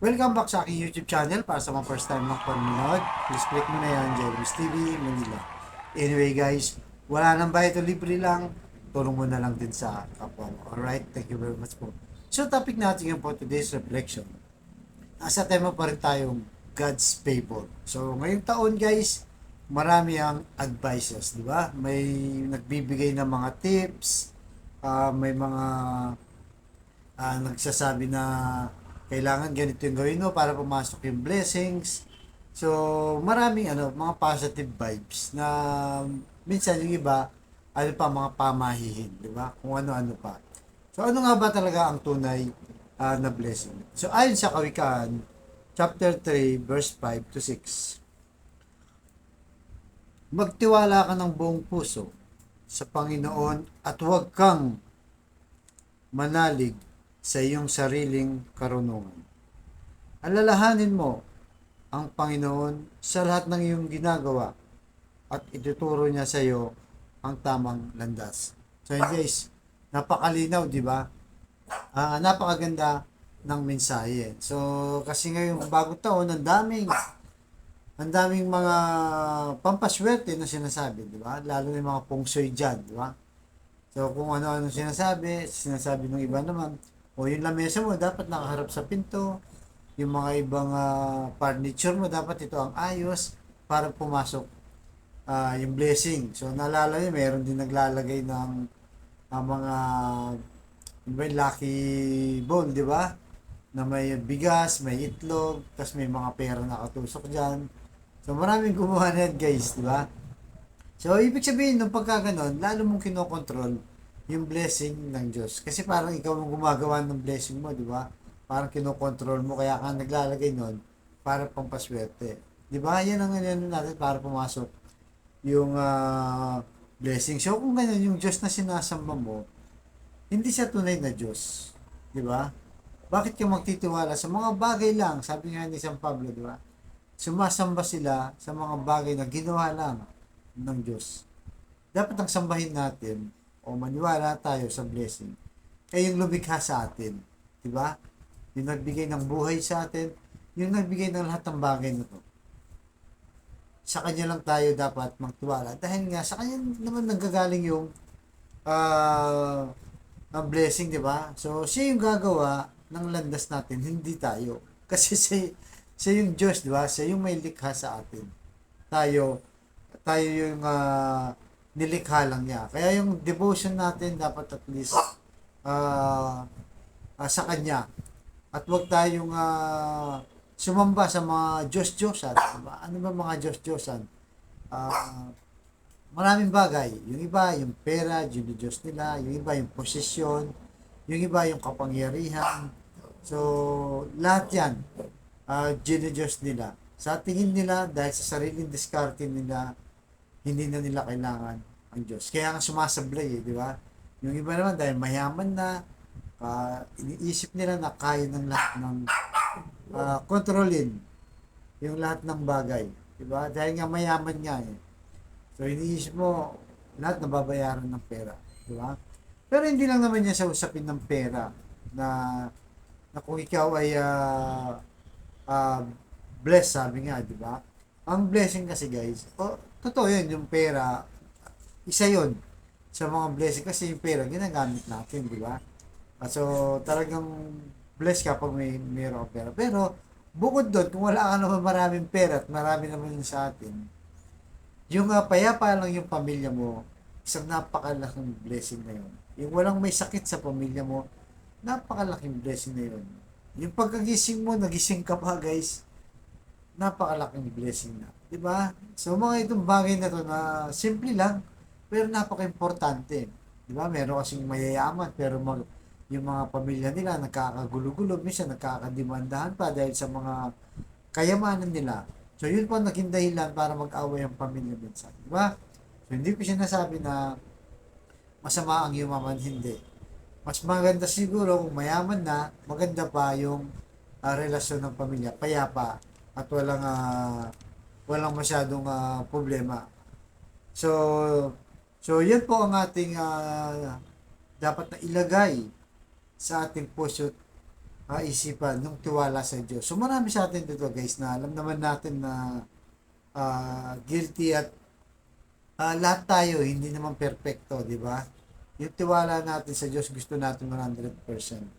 Welcome back sa aking YouTube channel. Para sa mga first time ng panonood, please click mo na yan, Jeremy's TV, Manila. Anyway guys, wala nang bayad o libre lang, tulong mo na lang din sa kapwa mo. Alright, thank you very much po. So topic natin yung for today's reflection. Nasa tema pa rin tayong God's favor. So ngayong taon guys, marami ang advices, di ba? May nagbibigay ng mga tips, may mga nagsasabi na kailangan ganito yung gawin mo para pumasok yung blessings. So, maraming mga positive vibes na minsan yung iba, ano pa, mga pamahihin, di ba? Kung ano-ano pa. So, ano nga ba talaga ang tunay na blessing? So, ayon sa Kawikaan, chapter 3, verse 5 to 6. Magtiwala ka ng buong puso sa Panginoon at huwag kang manalig sa iyong sariling karunungan. Alalahanin mo ang Panginoon sa lahat ng iyong ginagawa at ituturo niya sa iyo ang tamang landas. So guys, napakalinaw, di ba? Napakaganda ng mensahe. So kasi ngayong bagong taon, ang daming mga pampaswerte na sinasabi, di ba? Lalo na yung mga pungsoy dyan, di ba? So kung ano-ano sinasabi ng iba naman, o yung lamesa mo dapat nakaharap sa pinto, yung mga ibang furniture mo dapat ito ang ayos para pumasok yung blessing. So naalala niyo, meron din naglalagay ng mga lucky bowl, di ba? Na may bigas, may itlog, tapos may mga pera nakatusok dyan. So maraming gumawa na yan guys, di ba? So ibig sabihin nung pagkaganon, lalo mong kinokontrol yung blessing ng Diyos. Kasi parang ikaw ang gumagawa ng blessing mo, di ba? Parang kinokontrol mo, kaya ka naglalagay nun para pampaswerte. Di ba? Yan ang ano natin para pumasok yung blessing. So kung ganyan yung Diyos na sinasamba mo, hindi siya tunay na Diyos. Di ba? Bakit ka magtitiwala sa mga bagay lang? Sabi nga ni San Pablo, di ba? Sumasamba sila sa mga bagay na ginawa lang ng Diyos. Dapat ang sambahin natin o maniwala tayo sa blessing ay yung lumikha sa atin. Diba? Yung nagbigay ng buhay sa atin, yung nagbigay ng lahat ng bagay na to. Sa Kanya lang tayo dapat magtiwala. Dahil nga, sa Kanya naman nanggagaling yung ang blessing, di ba? So, siya yung gagawa ng landas natin, hindi tayo. Kasi siya yung Diyos, di ba? Siya yung may likha sa atin. Tayo yung nilikha lang niya. Kaya yung devotion natin dapat at least sa Kanya. At huwag tayong sumamba sa mga Diyos-Diyosan. Diba? Ano ba mga Diyos-Diyosan? Maraming bagay. Yung iba, yung pera, Diyos nila. Yung iba, yung posisyon. Yung iba, yung kapangyarihan. So, lahat yan, Diyos nila. Sa tingin nila, dahil sa sariling diskarte nila, hindi na nila kailangan ang Diyos. Kaya nga sumasablay, di ba? Yung iba naman, dahil mayaman na, iniisip nila na kaya ng lahat ng kontrolin yung lahat ng bagay. Di ba? Dahil nga mayaman nga eh. So, iniisip mo, lahat nababayaran ng pera. Di ba? Pero hindi lang naman yan sa usapin ng pera na, na kung ikaw ay uh, blessed, sabi nga, di ba? Ang blessing kasi guys, totoo yun, yung pera, isa yun sa mga blessing kasi yung pera, ginagamit natin, di ba? So, talagang blessed ka pag mayroon kang pera. Pero, bukod doon, kung wala ka naman maraming pera at marami naman yun sa atin, yung payapa lang yung pamilya mo, isang napakalaking blessing na yun. Yung walang may sakit sa pamilya mo, napakalaking blessing na yun. Yung pagkagising mo, nagising ka pa guys, napakalaking blessing na. 'Di ba? So mga itong bagay na to na simple lang pero napaka-importante. 'Di ba? Meron kasing mayayaman pero yung mga pamilya nila nagkakagulo-gulo, minsan nagkakademandahan pa dahil sa mga kayamanan nila. So yun po naging dahilan para mag-away ang pamilya minsan. 'Di ba? So hindi ko sinasabi na masama ang yumaman, hindi. Mas maganda siguro kung mayaman na, maganda pa yung relasyon ng pamilya, payapa at walang masyadong problema. So yan po ang ating dapat na ilagay sa ating puso isipan, yung tiwala sa Diyos. So marami sa atin dito guys na alam naman natin na guilty at lahat tayo hindi naman perpekto, di ba? Yung tiwala natin sa Diyos gusto natin 100%.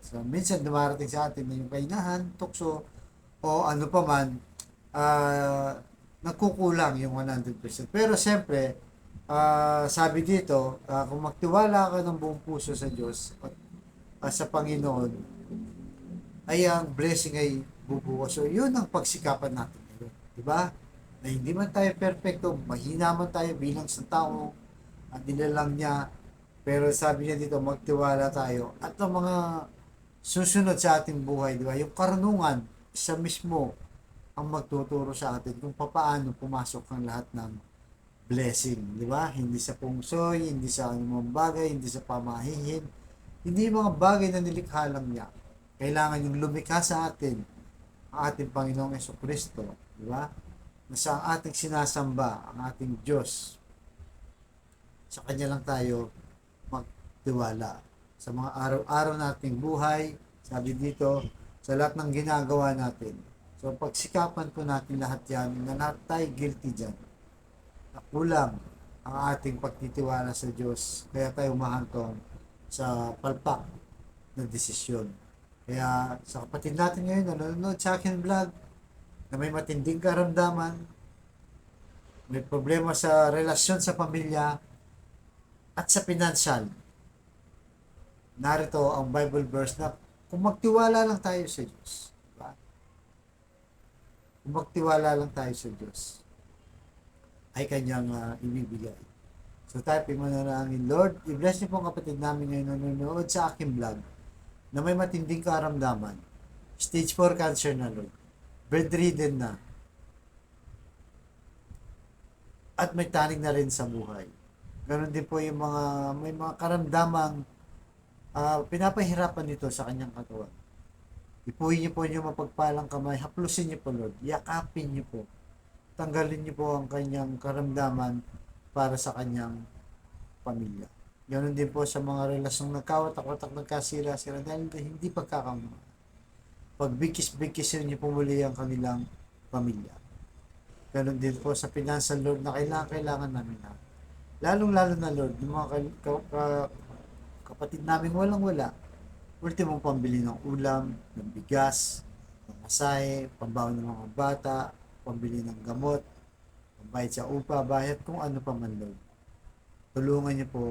So minsan dumarating sa atin na yung kainahan, tukso o ano pa man, nagkukulang yung 100%. Pero siyempre, sabi dito, kung magtiwala ka ng buong puso sa Diyos at sa Panginoon, ay ang blessing ay bubukas. So, yun ang pagsikapan natin ngayon. Diba? Na hindi man tayo perfecto, mahina man tayo bilang sa tao, at nilalang niya, pero sabi niya dito, magtiwala tayo. At ang mga susunod sa ating buhay, di ba? Yung karunungan, siya mismo ang magtuturo sa atin kung paano pumasok ang lahat ng blessing, di ba? Hindi sa pungsoy, hindi sa anumang bagay, hindi sa pamahihin, hindi yung mga bagay na nilikha lang niya. Kailangan yung lumikha sa atin ang ating Panginoong Jesucristo, di ba? Na sa ating sinasamba, ang ating Diyos. Sa Kanya lang tayo magtiwala. Sa mga araw-araw nating buhay, sabi dito, sa lahat ng ginagawa natin. So, pagsikapan po natin lahat yan, na lahat tayo guilty dyan. Na kulang ang ating pagtitiwala sa Diyos, kaya tayo umahantong sa palpak na desisyon. Kaya sa kapatid natin ngayon na nanonood sa akin vlog, na may matinding karamdaman, may problema sa relasyon sa pamilya, at sa pinansyal, narito ang Bible verse na kung magtiwala lang tayo sa Diyos. Diba? Kung magtiwala lang tayo sa Diyos, ay Kanyang ibibigay. So type mo na lang, Lord, i-bless niyo po ang kapatid namin ngayon na nanonood sa aking vlog na may matinding karamdaman. Stage 4 cancer na, Lord. Bedridden na. At may tanig na rin sa buhay. Ganon din po yung may mga karamdamang pinapahirapan nito sa kanyang katawan. Ipuhin niyo po yung mapagpalang kamay, haplusin niyo po, Lord. Yakapin niyo po. Tanggalin niyo po ang kanyang karamdaman para sa kanyang pamilya. Ganon din po sa mga relasyong nagkawatak-watak, nagkasira-sira dahil hindi pagkakamahal. Pagbigkis-bigkisin niyo po muli ang kanilang pamilya. Ganon din po sa financial, Lord, na kailangan namin na. Lalong-lalo na, Lord, yung mga kapatid namin walang-wala. Ultimong pambili ng ulam, ng bigas, ng masahe, pambaon ng mga bata, pambili ng gamot, pambayad sa upa, bayad, kung ano pa man, Lord. Tulungan niyo po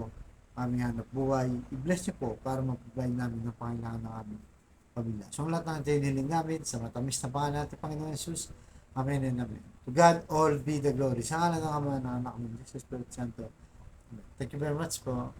aming hanap buhay. I-bless niyo po para mapagbayin namin ng pangailangan ng aming pamilya. So, ang lahat ng tiniling namin sa matamis na pangalan natin, Panginoon Jesus. Amen and amen. To God all be the glory. Sa ngalan ng Ama, ng Anak, ng Jesus, Spirit Santo. Thank you very much po.